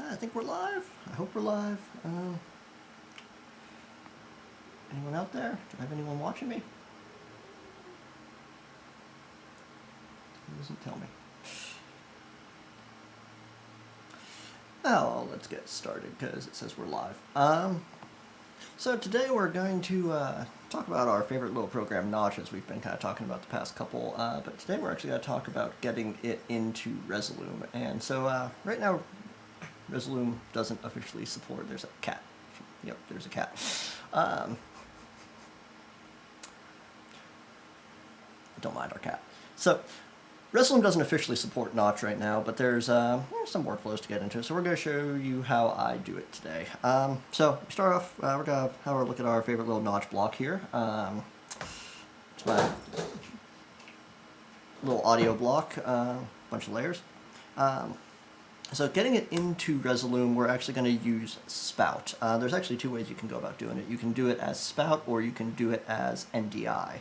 I think we're live. I hope we're live. Anyone out there? Do I have anyone watching me? It doesn't tell me. Oh, let's get started because it says we're live. So today we're going to talk about our favorite little program, Notch, as we've been kind of talking about the past couple. But today we're actually going to talk about getting it into Resolume. And so right now, Resolume doesn't officially support. There's a cat. Yep, there's a cat. Don't mind our cat. So Resolume doesn't officially support Notch right now, but there's some workflows to get into. So we're going to show you how I do it today. So we start off, we're going to have a look at our favorite little Notch block here. It's my little audio block, bunch of layers. So getting it into Resolume, we're actually going to use Spout. There's actually two ways you can go about doing it. You can do it as Spout, or you can do it as NDI.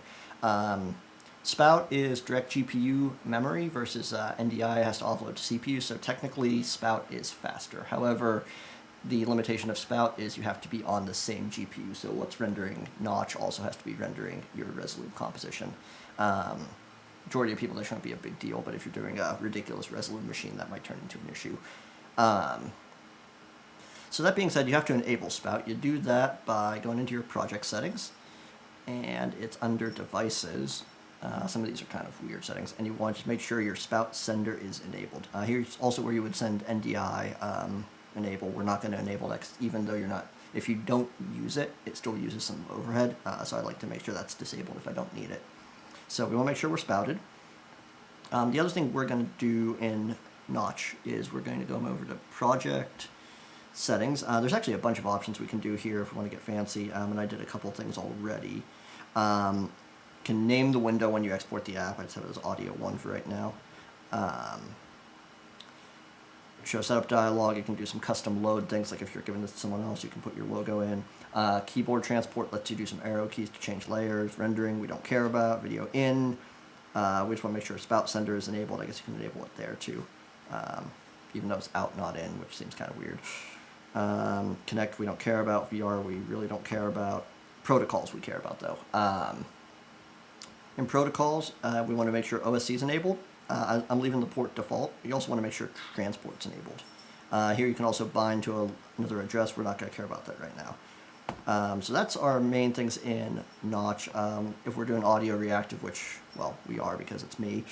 Spout is direct GPU memory versus NDI has to offload to CPU, so technically Spout is faster. However, the limitation of Spout is you have to be on the same GPU, so what's rendering Notch also has to be rendering your Resolume composition. Majority of people, that shouldn't be a big deal, but if you're doing a ridiculous Resolume machine, that might turn into an issue. So that being said, you have to enable Spout. You do that by going into your project settings, and it's under devices. Some of these are kind of weird settings, and you want to make sure your Spout sender is enabled. Here's also where you would send NDI enable. We're not going to enable that, even though you're not. If you don't use it, it still uses some overhead, so I like to make sure that's disabled if I don't need it. So we want to make sure we're spouted. The other thing we're going to do in Notch is we're going to go over to project settings. There's actually a bunch of options we can do here if we want to get fancy, and I did a couple things already. Can name the window when you export the app. I just have it as audio 1 for right now. Show setup dialog. You can do some custom load things, like if you're giving this to someone else, you can put your logo in. Keyboard transport lets you do some arrow keys to change layers. Rendering, we don't care about. Video in. We just want to make sure Spout sender is enabled. I guess you can enable it there too, even though it's out, not in, which seems kind of weird. Connect, we don't care about. VR, we really don't care about. Protocols, we care about though. In protocols, we want to make sure OSC is enabled. I'm leaving the port default. You also want to make sure transport's enabled. Here you can also bind to another address. We're not going to care about that right now. So that's our main things in Notch. If we're doing audio reactive, which, well, we are because it's me,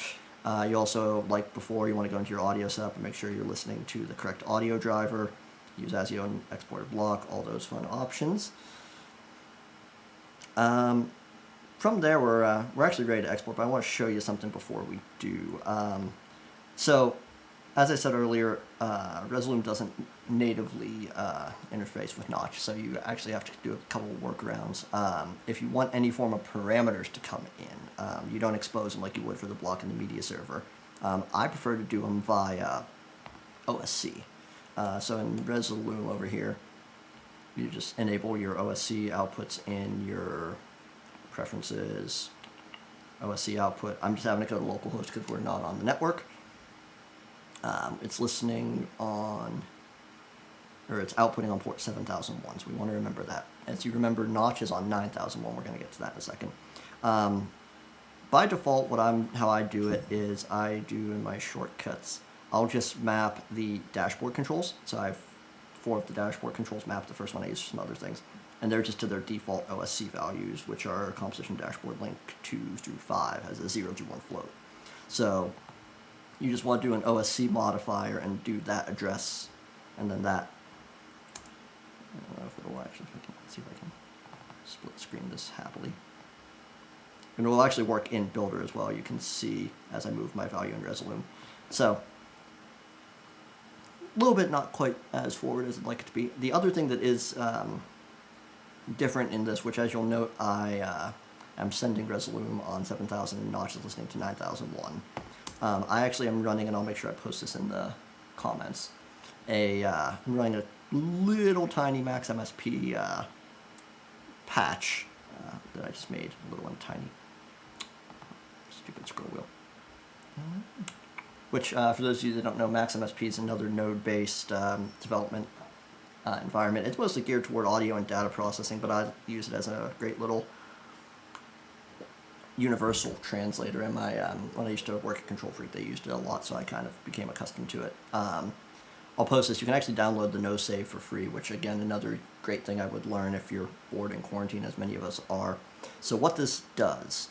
you also, like before, you want to go into your audio setup and make sure you're listening to the correct audio driver. Use as you own exported block, all those fun options. From there, we're actually ready to export, but I want to show you something before we do. So, as I said earlier, Resolume doesn't natively interface with Notch, so you actually have to do a couple of workarounds. If you want any form of parameters to come in, you don't expose them like you would for the block in the media server. I prefer to do them via OSC. So in Resolume over here, you just enable your OSC outputs in your preferences, OSC output. I'm just having to go to localhost because we're not on the network. It's listening on, or it's outputting on port 7001, so we want to remember that. As you remember, Notch is on 9001. We're going to get to that in a second. By default, how I do it is I do in my shortcuts, I'll just map the dashboard controls. So I have 4 of the dashboard controls mapped. The first one I use for some other things. And they're just to their default OSC values, which are composition dashboard link 2 through 5 has a 0 to 1 float. So you just want to do an OSC modifier and do that address, and then that. I don't know if it'll actually, see if I can split screen this happily. And it will actually work in Builder as well. You can see as I move my value in Resolume. So a little bit not quite as forward as I'd like it to be. The other thing that is different in this, which as you'll note, I am sending Resolume on 7000 and Notch is listening to 9001. I actually am running, and I'll make sure I post this in the comments, I'm running a little tiny max MSP patch that I just made, a little one tiny. Stupid scroll wheel. which for those of you that don't know, MaxMSP is another node-based development environment. It's mostly geared toward audio and data processing, but I use it as a great little universal translator. And when I used to work at Control Freak, they used it a lot, so I kind of became accustomed to it. I'll post this. You can actually download the no save for free, which again, another great thing I would learn if you're bored in quarantine, as many of us are. So what this does,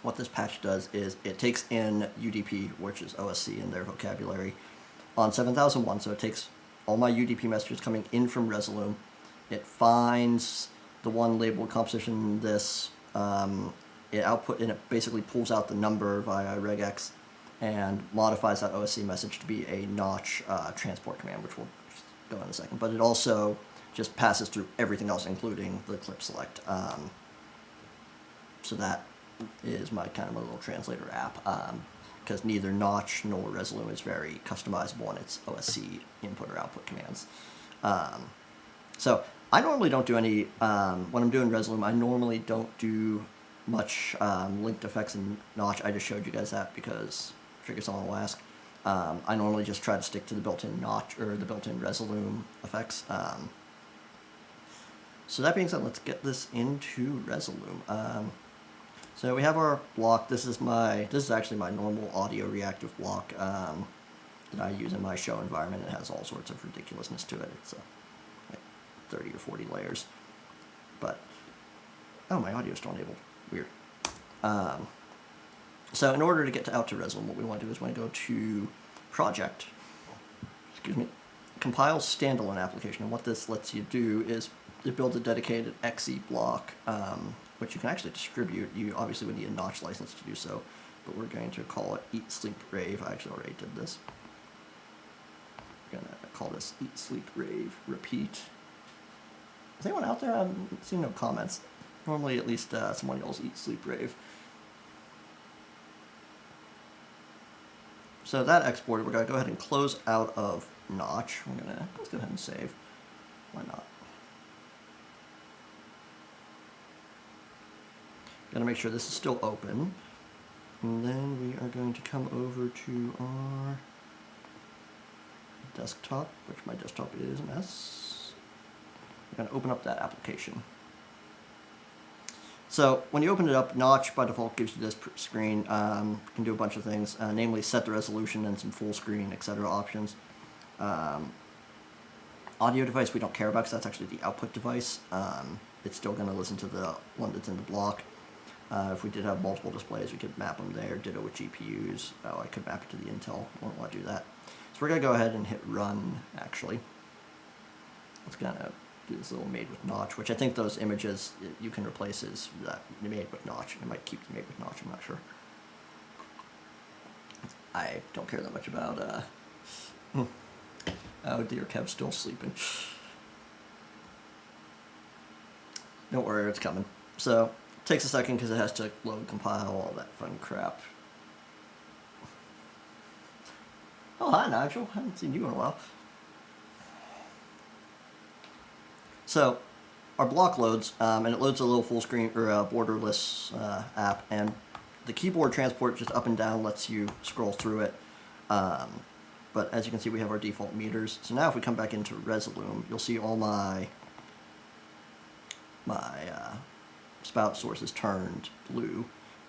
what this patch does is it takes in UDP, which is OSC in their vocabulary, on 7001. So it takes all my UDP messages coming in from Resolume. It finds the one labeled composition this, it basically pulls out the number via regex and modifies that OSC message to be a notch transport command, which we'll go in a second. But it also just passes through everything else, including the clip select. So that is my kind of a little translator app, because neither Notch nor Resolume is very customizable in its OSC input or output commands. So I normally don't do any, when I'm doing Resolume, I normally don't do much linked effects in Notch. I just showed you guys that because I figured someone will ask. I normally just try to stick to the built-in Notch or the built-in Resolume effects. So that being said, let's get this into Resolume. So we have our block. This is actually my normal audio reactive block that I use in my show environment. It has all sorts of ridiculousness to it. It's like 30 or 40 layers. But, oh, my audio's still enabled. Weird. So in order to get out to Resolume, what we want to do is we want to go to Project, compile standalone application. And what this lets you do is it builds a dedicated exe block, which you can actually distribute. You obviously would need a Notch license to do so, but we're going to call it Eat, Sleep, Rave. I actually already did this. We're going to call this Eat, Sleep, Rave, Repeat. Is anyone out there? I've seen no comments. Normally, at least someone yells Eat, Sleep, Rave. So that exported, we're going to go ahead and close out of Notch. Let's go ahead and save. Why not? Gotta make sure this is still open. And then we are going to come over to our desktop, which my desktop is a mess. We're gonna open up that application. So when you open it up, Notch by default gives you this screen. You can do a bunch of things, namely set the resolution and some full screen, etc. options. Audio device we don't care about because that's actually the output device. It's still going to listen to the one that's in the block. If we did have multiple displays, we could map them there. Ditto with GPUs. Oh, I could map it to the Intel. I don't want to do that. So we're going to go ahead and hit run, actually. It's going to do this little made with Notch, which I think those images you can replace as that made with Notch. It might keep the made with Notch, I'm not sure. I don't care that much about, oh dear, Kev's still sleeping. Don't worry, it's coming. So, it takes a second because it has to load, compile, all that fun crap. Oh, hi Nigel, I haven't seen you in a while. So, our block loads, and it loads a little full screen, or a borderless app, and the keyboard transport just up and down lets you scroll through it. But as you can see, we have our default meters. So now if we come back into Resolume, you'll see all my spout sources turned blue.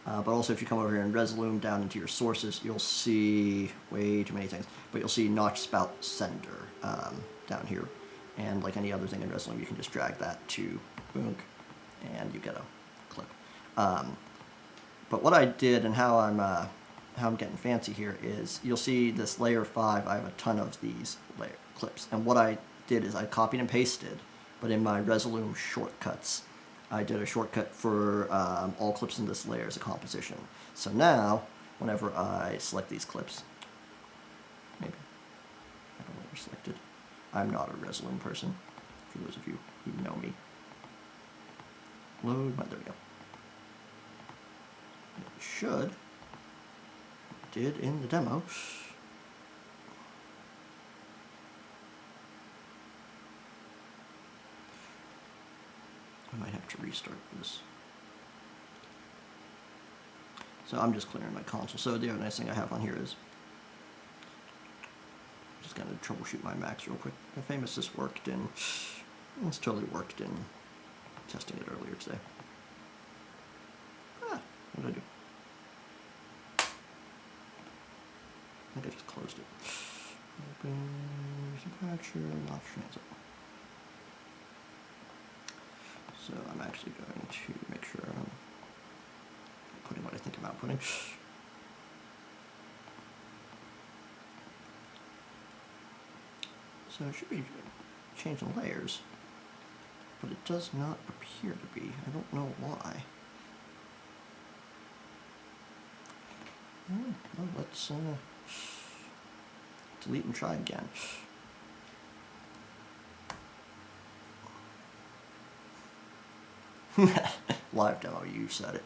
But also if you come over here in Resolume down into your sources, you'll see way too many things, but you'll see Notch spout sender down here. And like any other thing in Resolume, you can just drag that to boom, and you get a clip. But what I did and how I'm getting fancy here is you'll see this layer 5. I have a ton of these layer clips, and what I did is I copied and pasted, but in my Resolume shortcuts, I did a shortcut for all clips in this layer as a composition. So now, whenever I select these clips, maybe I don't know what I selected. I'm not a Resolume person, for those of you who know me. Load, there we go. It should, did in the demo. I might have to restart this. So I'm just clearing my console. So the other nice thing I have on here is just gonna troubleshoot my Macs real quick. How famous this worked in. It's totally worked in testing it earlier today. What did I do? I think I just closed it. Open patcher, not transit. So I'm actually going to make sure I'm putting what I think I'm outputting. So it should be changing layers, but it does not appear to be. I don't know why. Well, let's delete and try again. Live demo, you said it.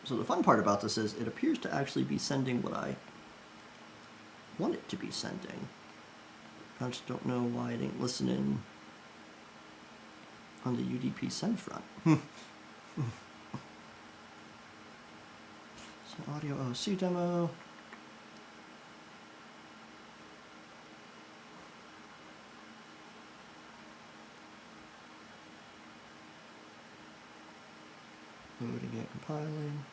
So the fun part about this is it appears to actually be sending what I want it to be sending. I just don't know why I didn't listen in on the UDP send front. So audio OSC demo. Loading and compiling.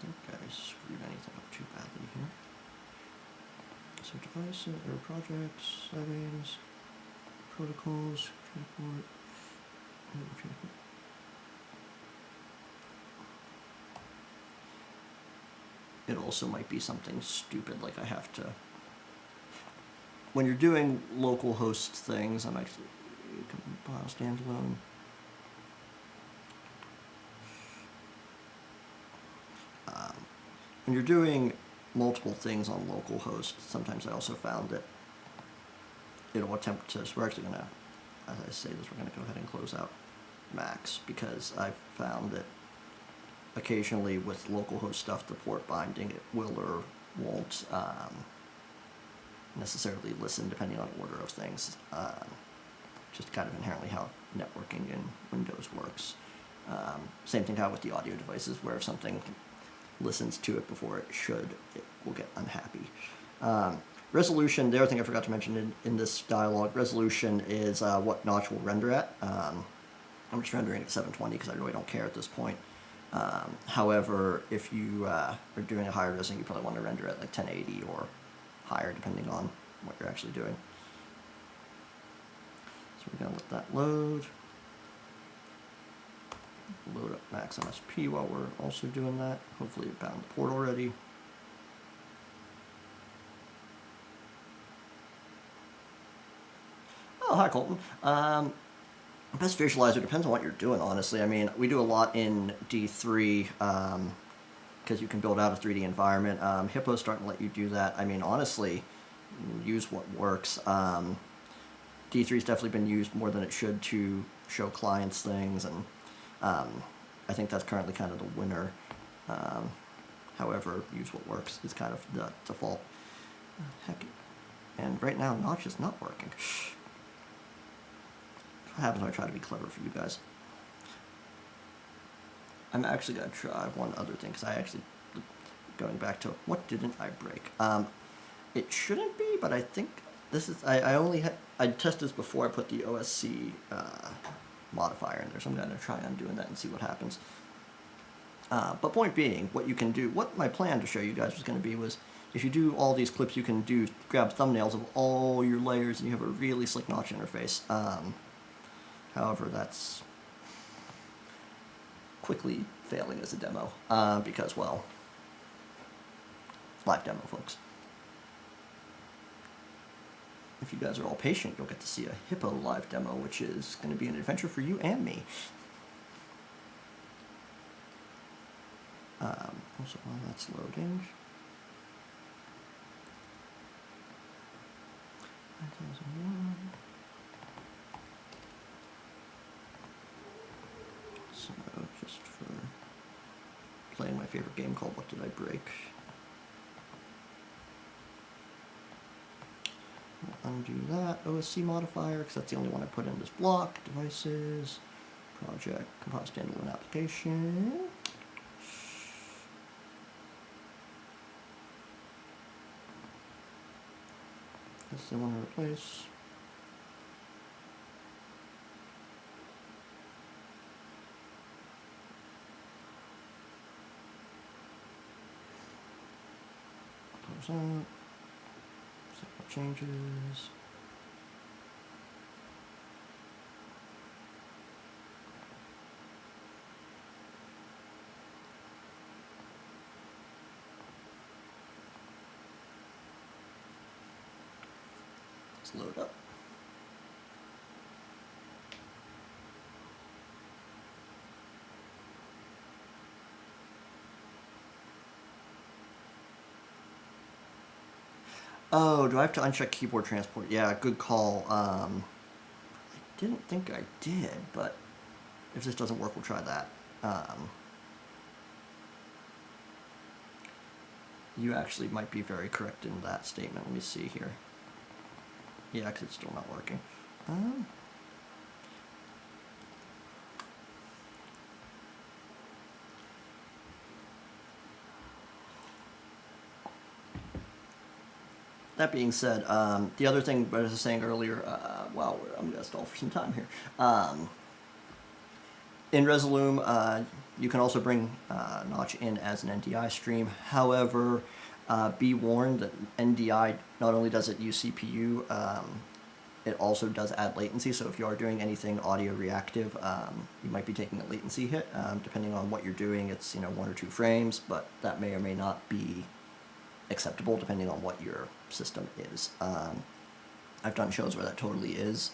I think I screwed anything up too badly here. So devices or projects, settings, protocols, transport. It also might be something stupid like I have to. When you're doing local host things, I'm actually compile standalone. When you're doing multiple things on localhost, sometimes I also found that it'll attempt to, so we're actually going to, as I say this, we're going to go ahead and close out Macs, because I've found that occasionally with localhost stuff, the port binding, it will or won't necessarily listen depending on order of things. Just kind of inherently how networking in Windows works. Same thing how with the audio devices, where if something listens to it before it should, it will get unhappy. Resolution, the other thing I forgot to mention in this dialog, resolution is what notch will render at. I'm just rendering at 720 because I really don't care at this point. However, if you are doing a higher resolution, you probably want to render at like 1080 or higher depending on what you're actually doing. So we're going to let that load. Load up Max MSP while we're also doing that. Hopefully it bound the port already. Oh, hi Colton. Best visualizer depends on what you're doing, honestly. I mean, we do a lot in D3 because you can build out a 3D environment. Hippo's starting to let you do that. I mean, honestly, use what works. D3's definitely been used more than it should to show clients things, and I think that's currently kind of the winner. However, use what works is kind of the default. Heck, and right now, Notch is not working. What happens when I try to be clever for you guys? I'm actually going to try one other thing, because I actually, going back to what didn't I break? It shouldn't be, but I think this is, I tested this before I put the OSC modifier in there, so I'm going to try undoing that and see what happens. But point being, what you can do, what my plan to show you guys was going to be was, if you do all these clips, you can grab thumbnails of all your layers, and you have a really slick Notch interface. However, that's quickly failing as a demo, because, well, live demo, folks. If you guys are all patient, you'll get to see a Hippo live demo, which is going to be an adventure for you and me. Also, while that's loading, 9001. So, just for playing my favorite game called What Did I Break? Undo that OSC modifier because that's the only one I put in this block. Devices, project, compile standalone application. That's the one to replace. Close out. Set changes. Let's load up. Oh, do I have to uncheck keyboard transport? Yeah, good call. I didn't think I did, but if this doesn't work, we'll try that. You actually might be very correct in that statement. Let me see here. Yeah, because it's still not working. That being said, the other thing, as I was saying earlier, wow, I'm going to stall for some time here. In Resolume, you can also bring Notch in as an NDI stream. However, be warned that NDI not only does it use CPU, it also does add latency. So if you are doing anything audio reactive, you might be taking a latency hit. Depending on what you're doing, it's 1 or 2 frames, but that may or may not be acceptable depending on what your system is. I've done shows where that totally is,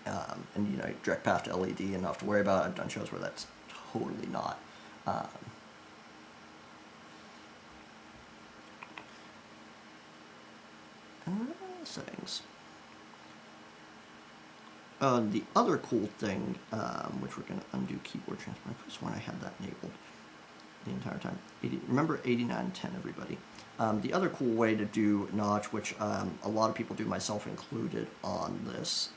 and direct path to LED and not have to worry about it. I've done shows where that's totally not. Settings. The other cool thing, which we're going to undo keyboard transport. I could have sworn I had that enabled the entire time. Remember 8910, everybody. The other cool way to do Notch, which a lot of people do, myself included, on this,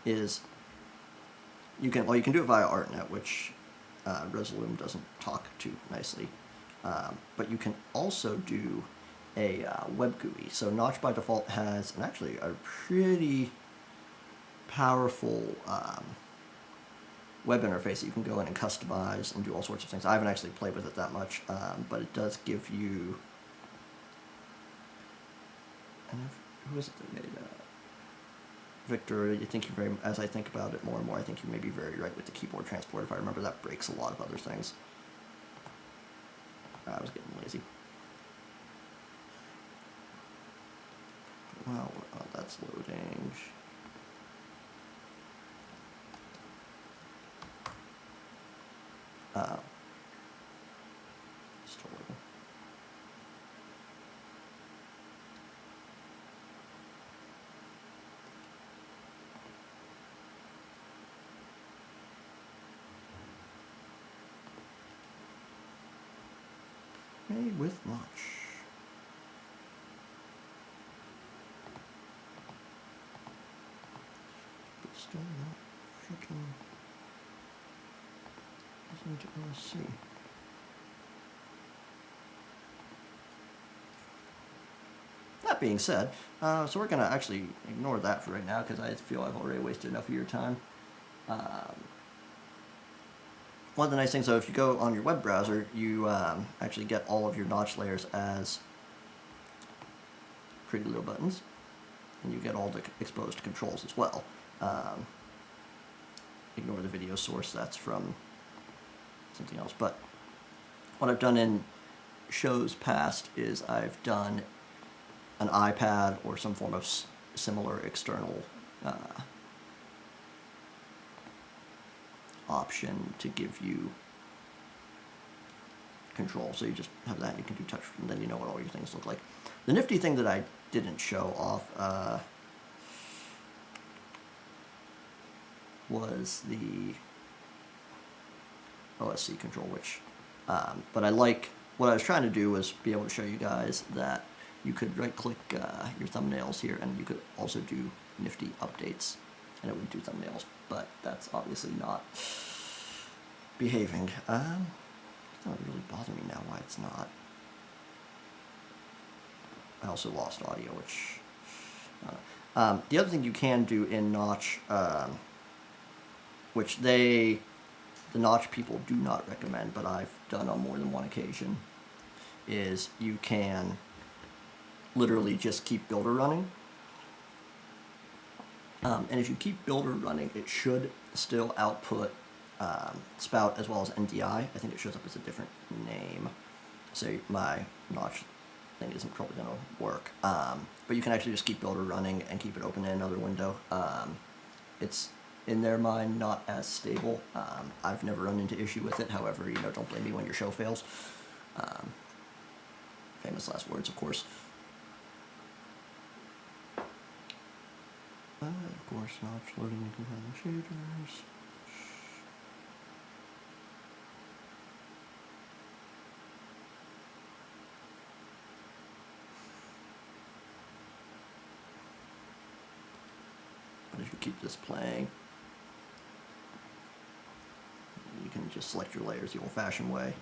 is you can do it via ArtNet, which Resolume doesn't talk to nicely, but you can also do a web GUI. So Notch by default has actually a pretty powerful web interface that you can go in and customize and do all sorts of things. I haven't actually played with it that much, but it does give you. Who is it that made Victor? As I think about it more and more, I think you may be very right with the keyboard transport. If I remember, that breaks a lot of other things. I was getting lazy. Well, that's loading. Still loading. Made with Notch. But still not freaking listening to OSC. That being said, so we're going to actually ignore that for right now because I feel I've already wasted enough of your time. One of the nice things, though, if you go on your web browser, you actually get all of your Notch layers as pretty little buttons, and you get all the exposed controls as well. Ignore the video source, that's from something else. But what I've done in shows past is I've done an iPad or some form of similar external option to give you control. So you just have that, you can do touch, and then you know what all your things look like. The nifty thing that I didn't show off was the OSC control, which, but what I was trying to do was be able to show you guys that you could right-click your thumbnails here, and you could also do nifty updates, and it would do thumbnails, but that's obviously not behaving. It doesn't really bother me now why it's not. I also lost audio, which... the other thing you can do in Notch, which the Notch people do not recommend, but I've done on more than one occasion, is you can literally just keep Builder running. And if you keep Builder running, it should still output Spout as well as NDI. I think it shows up as a different name. So my Notch thing isn't probably going to work. But you can actually just keep Builder running and keep it open in another window. It's, in their mind, not as stable. I've never run into issue with it. However, don't blame me when your show fails. Famous last words, of course. Of course, Notch loading and compiling shaders. But if you keep this playing, you can just select your layers the old-fashioned way.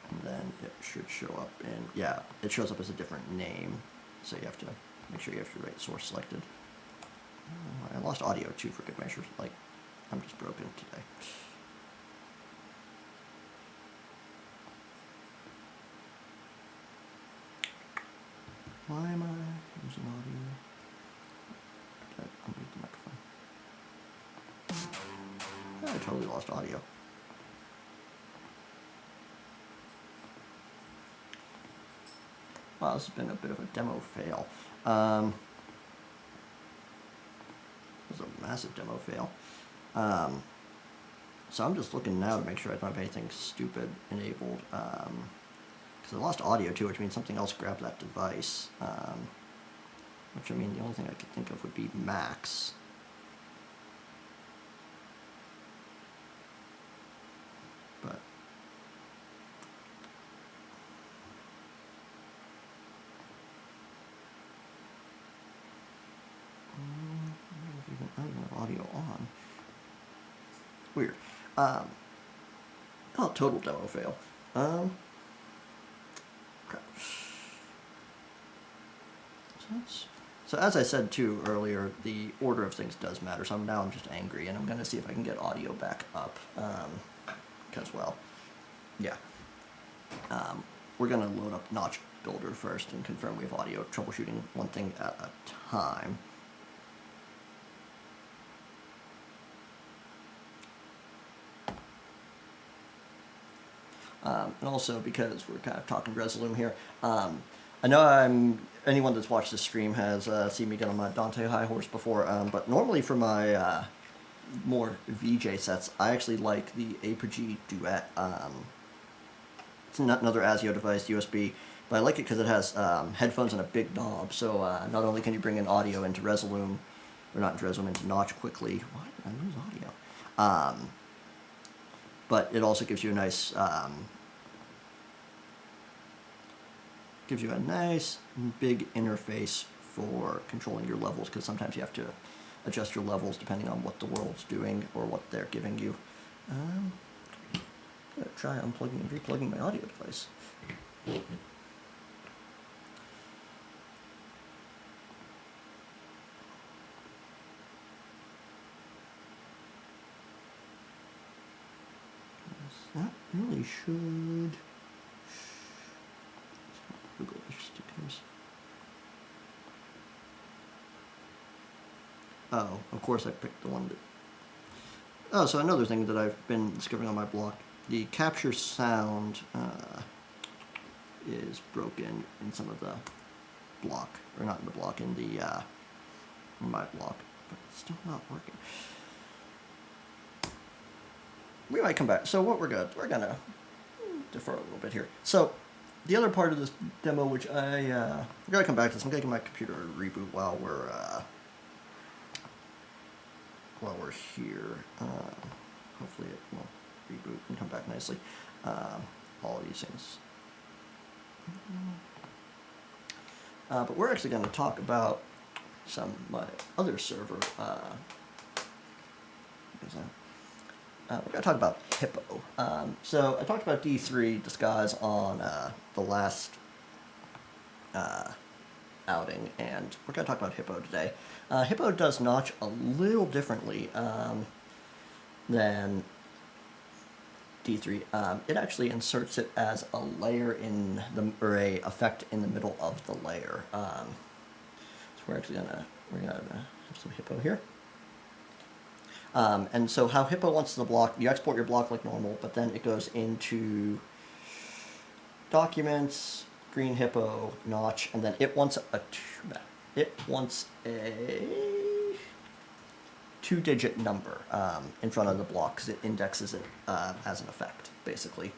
And then it should show up in, yeah, it shows up as a different name, so you have to make sure you have your right source selected. I lost audio too, for good measure. Like, I'm just broken today. Why am I using audio? Unmute the microphone. I totally lost audio. Wow, this has been a bit of a demo fail. This is a massive demo fail. So I'm just looking now to make sure I don't have anything stupid enabled. Because I lost audio too, which means something else grabbed that device. Which, I mean, the only thing I could think of would be Max. But I don't even have audio on. Weird. Oh, total demo fail. Okay. So as I said too earlier, the order of things does matter. So now I'm just angry, and I'm going to see if I can get audio back up. Because, well, yeah. We're going to load up Notch Builder first and confirm we have audio, troubleshooting one thing at a time. And also, because we're kind of talking Resolume here, I know anyone that's watched this stream has seen me get on my Dante high horse before, but normally for my more VJ sets, I actually like the Apogee Duet. It's another ASIO device, USB, but I like it because it has headphones and a big knob, so not only can you bring in audio into Resolume, or not into Resolume, into Notch quickly. Why did I lose audio? But it also gives you a nice big interface for controlling your levels, because sometimes you have to adjust your levels depending on what the world's doing or what they're giving you. I'm gonna try unplugging and replugging my audio device. That really should. Google stickers. Oh, of course I picked the one that... Oh, so another thing that I've been discovering on my block, the capture sound is broken in some of the block, or not in the block, in the in my block, but it's still not working. We might come back. So what we're gonna defer a little bit here. So the other part of this demo, which we're gonna come back to this. I'm gonna get my computer a reboot while we're here. Hopefully it will reboot and come back nicely. All these things. But we're actually going to talk about my other server. We're going to talk about Hippo. So I talked about D3 disguise on the last outing, and we're going to talk about Hippo today. Hippo does notch a little differently than D3. It actually inserts it as a layer in the, or a effect in the middle of the layer. So we're gonna have some Hippo here. And so how Hippo wants the block, you export your block like normal, but then it goes into Documents, Green Hippo, Notch, and then it wants a two-digit number in front of the block because it indexes it as an effect, basically.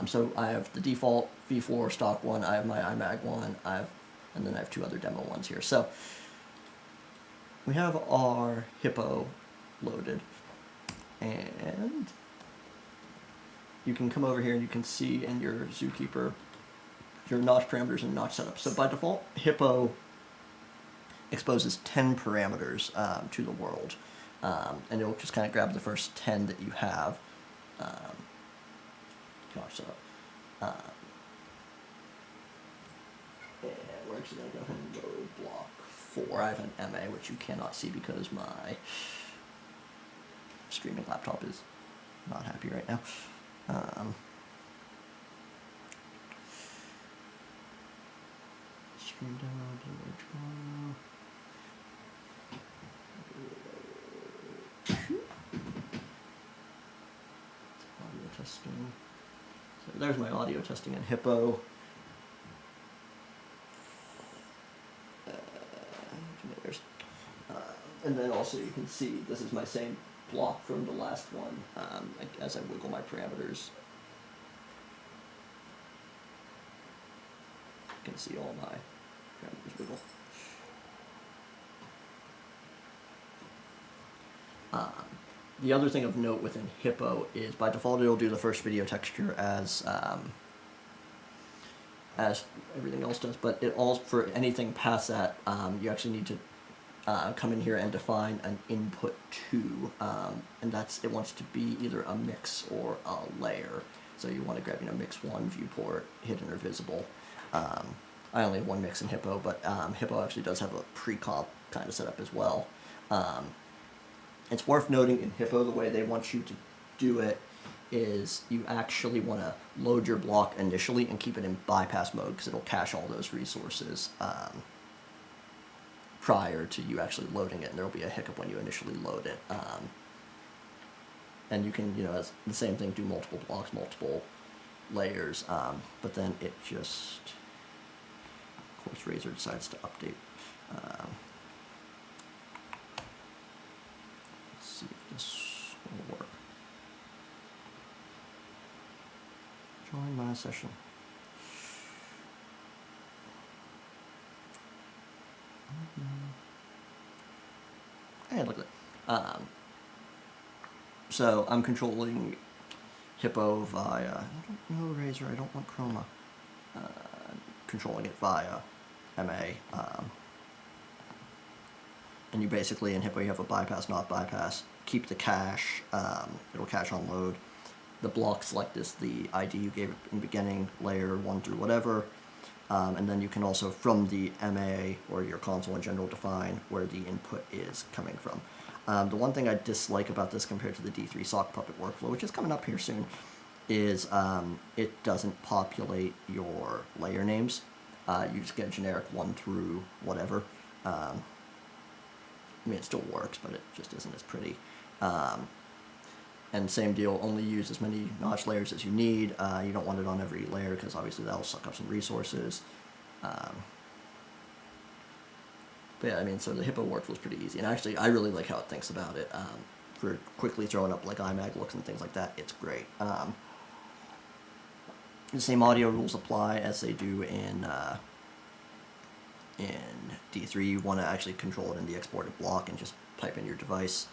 So I have the default V4 stock one, I have my iMag one, and then I have two other demo ones here. So we have our Hippo loaded, and you can come over here and you can see in your Zookeeper your notch parameters and notch setup. So by default, Hippo exposes 10 parameters to the world, and it'll just kind of grab the first 10 that you have. Notch setup. And we're actually going to go ahead and load block 4. I have an MA, which you cannot see because my streaming laptop is not happy right now. Stream demo, audio testing. So there's my audio testing in Hippo. And then also you can see this is my same block from the last one as I wiggle my parameters. You can see all my parameters wiggle. The other thing of note within Hippo is by default it'll do the first video texture as everything else does, but it all for anything past that you actually need to come in here and define an input to, and it wants to be either a mix or a layer. So you want to grab mix 1, viewport, hidden or visible. I only have one mix in Hippo, but Hippo actually does have a pre-comp kind of setup as well. It's worth noting in Hippo the way they want you to do it is you actually want to load your block initially and keep it in bypass mode because it'll cache all those resources prior to you actually loading it, and there'll be a hiccup when you initially load it. And you can, as the same thing, do multiple blocks, multiple layers, but then it just, of course, Razor decides to update. Let's see if this will work. Join my session. Hey, look at that. So I'm controlling Hippo via, I don't know Razor, I don't want Chroma. Controlling it via MA. And you basically, in Hippo, you have a bypass, not bypass. Keep the cache, it'll cache on load. The blocks like this, the ID you gave it in the beginning, layer 1 through whatever. And then you can also, from the MA or your console in general, define where the input is coming from. The one thing I dislike about this compared to the D3 sock puppet workflow, which is coming up here soon, is it doesn't populate your layer names. You just get generic 1 through whatever. I mean, it still works, but it just isn't as pretty. And same deal, only use as many notch layers as you need. You don't want it on every layer because obviously that'll suck up some resources. But yeah, I mean, so the Hippo workflow is pretty easy. And actually, I really like how it thinks about it. For quickly throwing up like iMag looks and things like that, it's great. The same audio rules apply as they do in D3. You want to actually control it in the exported block and just pipe in your device.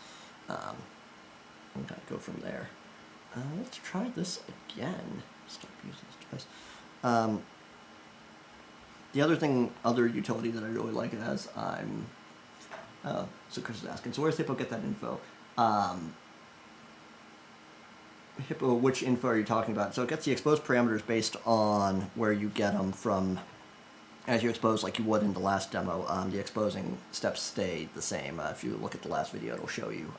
And kind of go from there. Let's try this again. Stop using this twice. The other utility that I really like it as, so Chris is asking, so where's Hippo get that info? Hippo, which info are you talking about? So it gets the exposed parameters based on where you get them from. As you expose, like you would in the last demo, the exposing steps stay the same. If you look at the last video, it'll show you.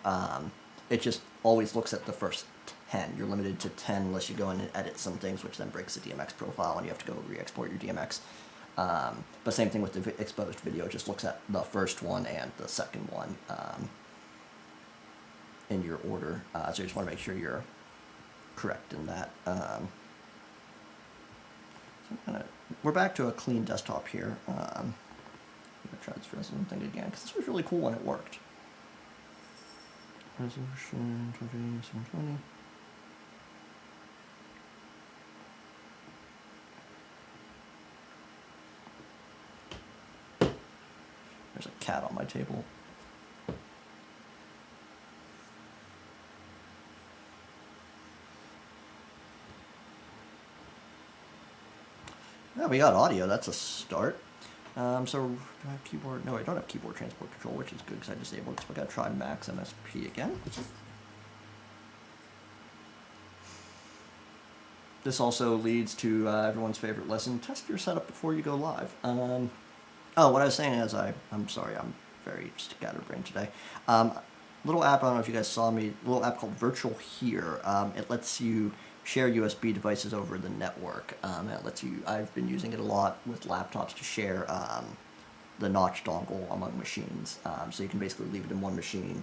It just always looks at the first 10. You're limited to 10 unless you go in and edit some things, which then breaks the DMX profile, and you have to go re-export your DMX. But same thing with the exposed video. It just looks at the first one and the second one in your order. So you just want to make sure you're correct in that. We're back to a clean desktop here. I'm going to try this Resolume thing again, because this was really cool when it worked. Resolution 720. There's a cat on my table. Yeah, we got audio. That's a start. So do I have keyboard? No, I don't have keyboard transport control, which is good because I disabled it. So I got to try Max MSP again. This also leads to everyone's favorite lesson: test your setup before you go live. Oh, what I was saying is I'm sorry, I'm very scatterbrained today. Little app, I don't know if you guys saw me, little app called Virtual Here. It lets you share USB devices over the network. It lets you, I've been using it a lot with laptops to share the notch dongle among machines. So you can basically leave it in one machine.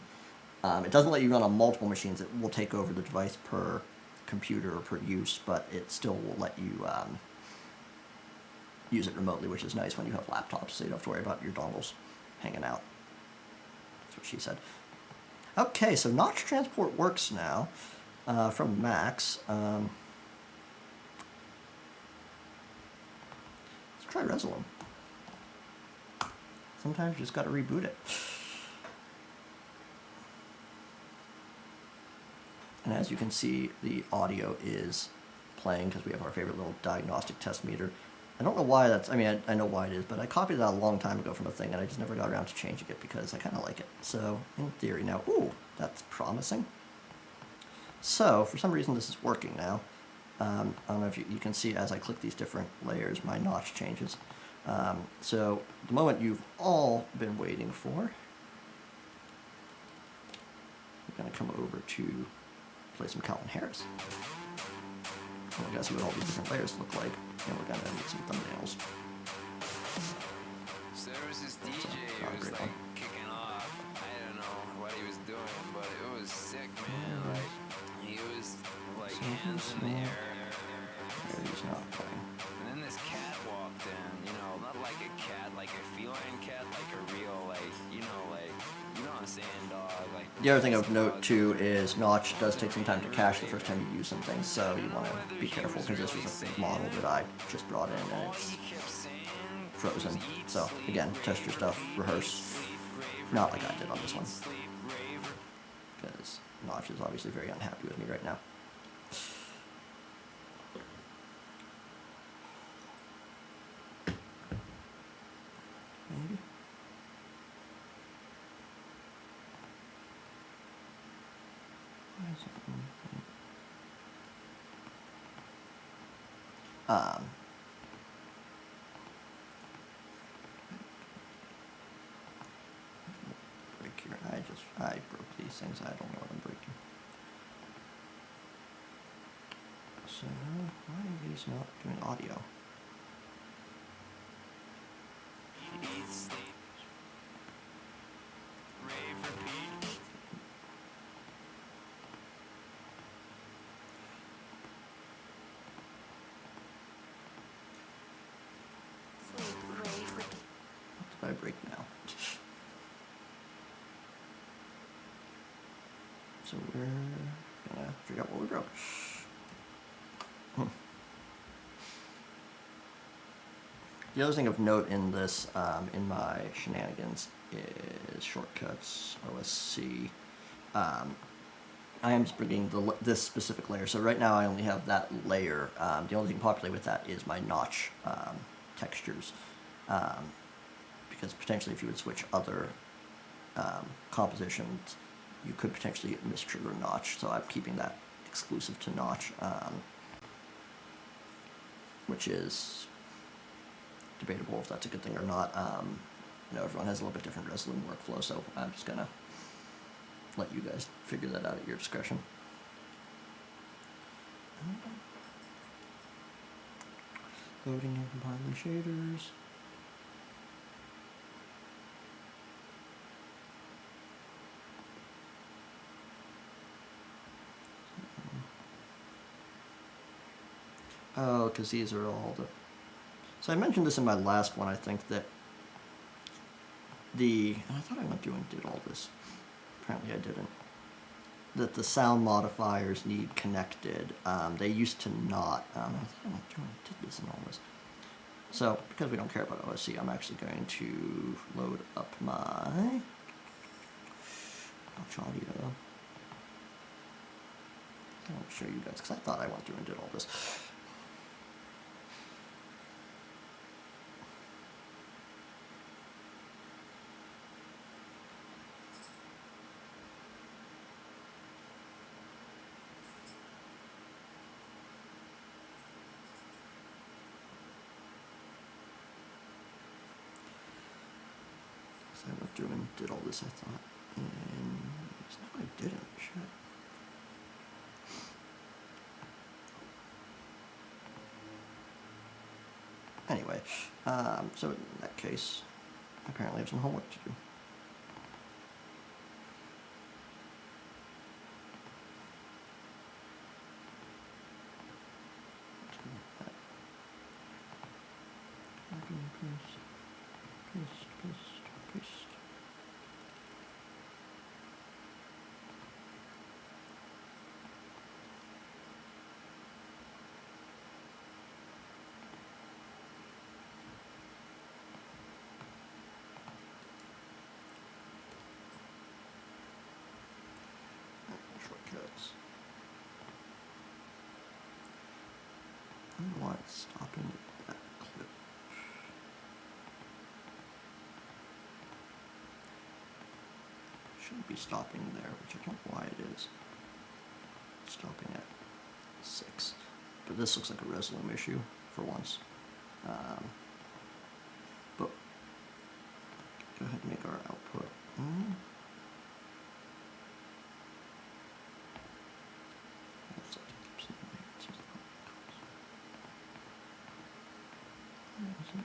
It doesn't let you run on multiple machines. It will take over the device per computer or per use, but it still will let you use it remotely, which is nice when you have laptops, so you don't have to worry about your dongles hanging out. That's what she said. Okay, so notch transport works now from Max. Let's try Resolume. Sometimes you just got to reboot it. And as you can see, the audio is playing because we have our favorite little diagnostic test meter. I don't know why that's, I mean, I know why it is, but I copied that a long time ago from a thing, and I just never got around to changing it because I kind of like it. So, in theory now, ooh, that's promising. So, for some reason this is working now. I don't know if you can see as I click these different layers, my notch changes. So, the moment you've all been waiting for, we're going to come over to play some Calvin Harris. And we're going to see what all these different layers look like, and we're going to make some thumbnails. So there was this DJ who was like kicking off. I don't know what he was doing, but it was sick, man. Like, he was like hands in the air. He's not playing. And then this cat walked in, you know, not like a cat, like a feline cat, like a real, like, you know what I'm saying, dog. Like, the other thing of note too is Notch does take some time to cache the first time you use some things, so you want to be careful because this was a model that I just brought in and it's frozen. So again, test your stuff, rehearse, not like I did on this one, because Notch is obviously very unhappy with me right now. Maybe. Break here. I broke these things. I don't know what I'm breaking. So why are these not doing audio? What did I break now? So we're gonna figure out what we broke. The other thing of note in this, in my shenanigans, is shortcuts, OSC. I am just bringing this specific layer. So right now I only have that layer. The only thing to populate with that is my notch textures. Because potentially if you would switch other compositions, you could potentially mistrigger notch. So I'm keeping that exclusive to notch, which is debatable if that's a good thing or not. You know, everyone has a little bit different Resolume workflow, so I'm just gonna let you guys figure that out at your discretion. Loading and compiling shaders. Oh, because these are all the... So I mentioned this in my last one, I think, that and I thought I went through and did all this. Apparently I didn't. That the sound modifiers need connected. They used to not. I thought I went through and did this in all this. So, because we don't care about OSC, I'm actually going to load up my notch audio. I'll show you guys, because I thought I went through and did all this. I went through and did all this, I thought, and it's not what I didn't. Shit. Anyway, so in that case, apparently I have some homework to do. Paste. Shortcuts. I don't know why it's stopping that clip. Shouldn't be stopping there, which I don't know why it is. It's stopping at 6. But this looks like a Resolume issue for once. But go ahead and make our output.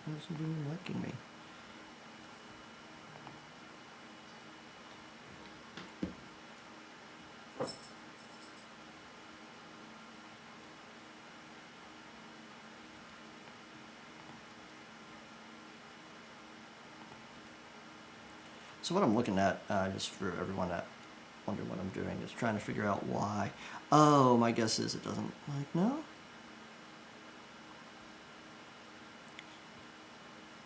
Why isn't it liking me? So what I'm looking at, just for everyone that wonder what I'm doing, is trying to figure out why. Oh, my guess is it doesn't like, no?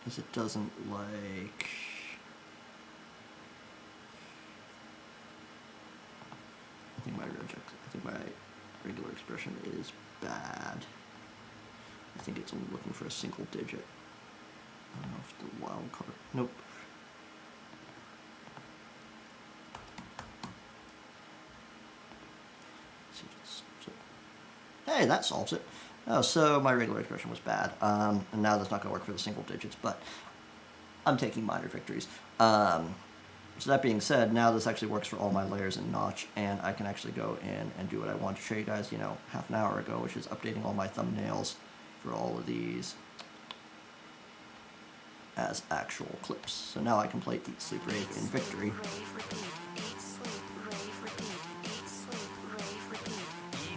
Because it doesn't like... I think my regular expression is bad. I think it's only looking for a single digit. I don't know if the wild card... Nope. Hey, that solves it. Oh, so my regular expression was bad, and now that's not going to work for the single digits, but I'm taking minor victories. So that being said, now this actually works for all my layers in Notch, and I can actually go in and do what I wanted to show you guys, half an hour ago, which is updating all my thumbnails for all of these as actual clips. So now I can play Eat, Sleep, Rave in Victory.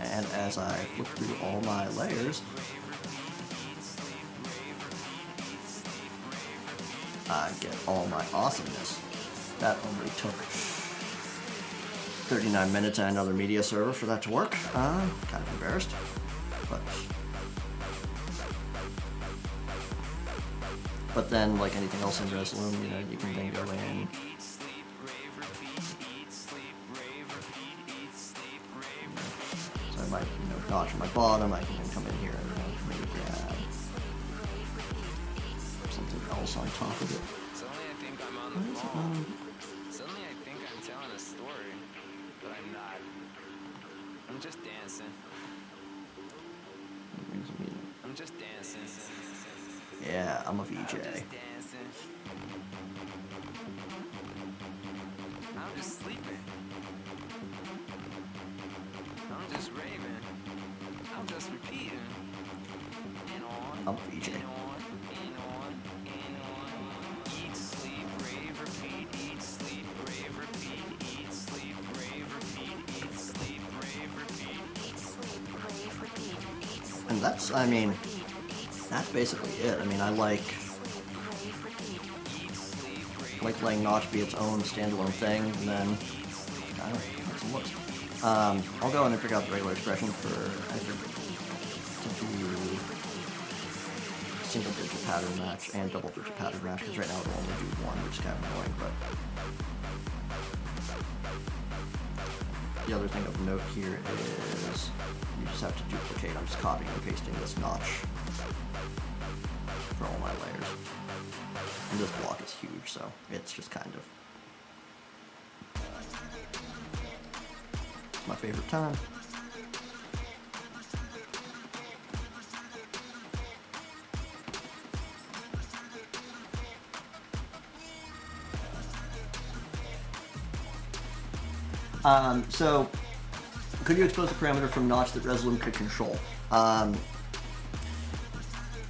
And as I look through all my layers, I get all my awesomeness. That only took 39 minutes and another media server for that to work. Kind of embarrassed, but then, like anything else in Resolume, you can then go in. my notch on my bottom, I can then come in here and maybe grab something else on top of it. Suddenly I think I'm on the phone. Suddenly I think I'm telling a story, but I'm not. I'm just dancing. I'm just dancing. Yeah, I'm a VJ. I'm just dancing. I'm just sleeping. I'm just raving. I'm just repeating. And on. I'm a VJ. And on. And on. And on. Eat, sleep, rave, repeat. Eat, sleep, rave, repeat. Eat, sleep, rave, repeat. Eat, sleep, rave, repeat. Eat, sleep, rave, repeat. Eat, sleep, and that's, I mean, that's basically it. I mean, I like letting Notch be its own standalone thing, and then I don't know, make some looks. I'll go in and figure out the regular expression for single digit pattern match and double digit pattern match, because right now it'll only do one, which is kind of annoying, but the other thing of note here is you just have to duplicate. I'm just copying and pasting this notch for all my layers. And this block is huge, so it's just kind of my favorite time. So could you expose a parameter from Notch that Resolume could control?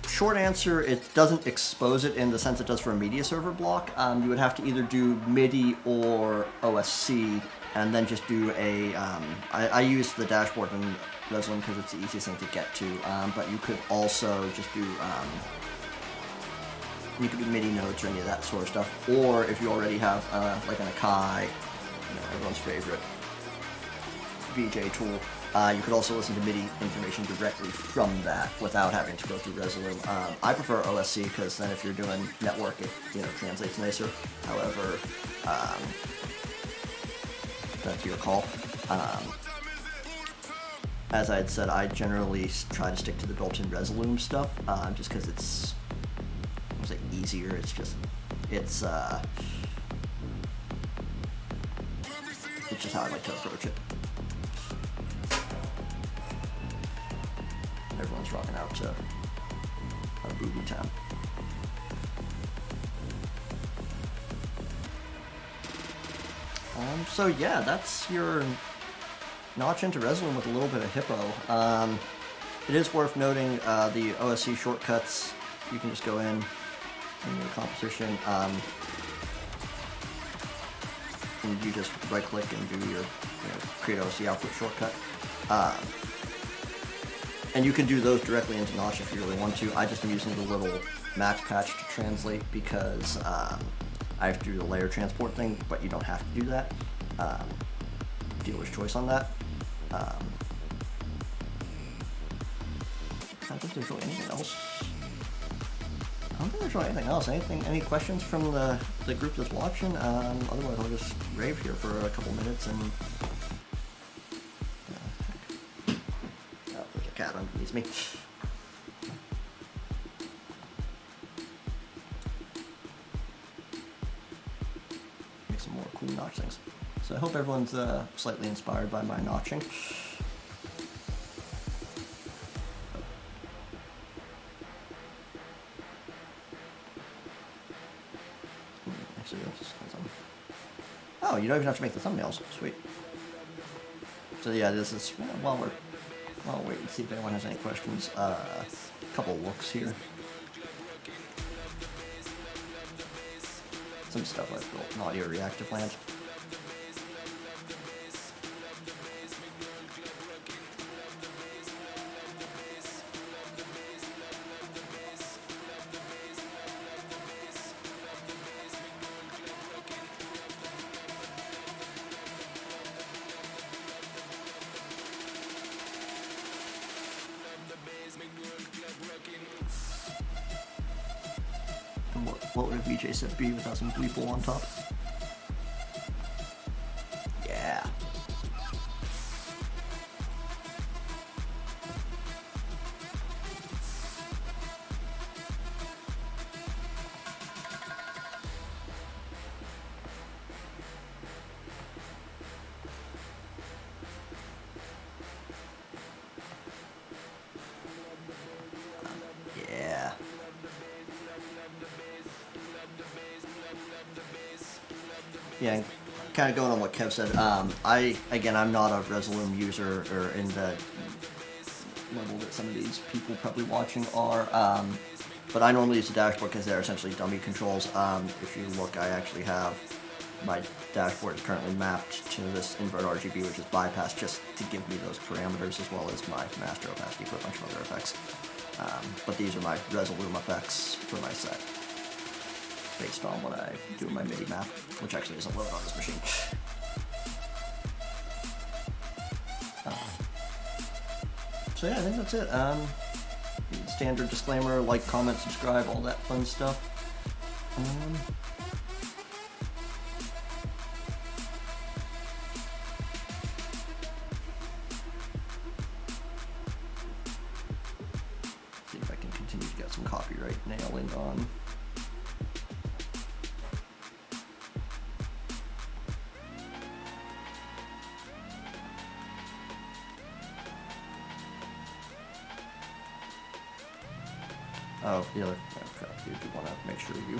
Short answer, it doesn't expose it in the sense it does for a media server block. You would have to either do MIDI or OSC, and then just do a, I use the dashboard in Resolume because it's the easiest thing to get to, but you could also just do, you could do MIDI notes or any of that sort of stuff, or if you already have, like an Akai, everyone's favorite VJ tool, you could also listen to MIDI information directly from that without having to go through Resolume. I prefer OSC because then if you're doing network, it translates nicer. However, that's your call. As I had said, I generally try to stick to the built-in Resolume stuff, just because it's, I say easier. It's just it's just how I like to approach it. Everyone's rocking out to a booby time. So yeah, that's your Notch into Resolume with a little bit of Hippo. It is worth noting the OSC shortcuts. You can just go in your composition, and you just right-click and do your create OSC output shortcut. And you can do those directly into Notch if you really want to. I just am using the little match patch to translate because I have to do the layer transport thing, but you don't have to do that. Dealer's choice on that. I don't think there's really anything else. I don't think there's really anything else. Any questions from the group that's watching? Otherwise, I'll just rave here for a couple minutes and. There's a cat underneath me. Make some more cool notch things. So I hope everyone's slightly inspired by my notching. Actually, oh, you don't even have to make the thumbnails. Sweet. So yeah, this is while we'll wait and see if anyone has any questions. A couple looks here. Some stuff I've built in audio reactive land. And what would a VJ set be without some bleeple on top? Yeah. yeah, kind of going on what Kev said. I'm not a Resolume user or in the level that some of these people probably watching are. But I normally use the dashboard because they're essentially dummy controls. If you look, I actually have my dashboard is currently mapped to this invert RGB, which is bypass, just to give me those parameters, as well as my master opacity for a bunch of other effects. But these are my Resolume effects for my set, based on what I do in my MIDI map, which actually isn't loaded on this machine. So yeah, I think that's it. Standard disclaimer, like, comment, subscribe, all that fun stuff. See if I can continue to get some copyright nailing on. Oh, yeah, crap, you do want to make sure you...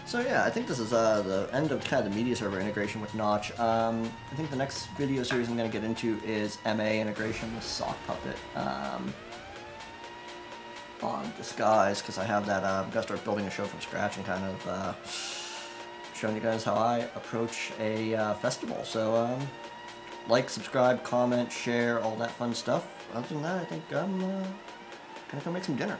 So yeah, I think this is the end of kind of the media server integration with Notch. I think the next video series I'm going to get into is MA integration with Sock Puppet on Disguise, because I have that. I'm going to start building a show from scratch and kind of showing you guys how I approach a festival. So like, subscribe, comment, share, all that fun stuff. Other than that, I think I'm going to go make some dinner.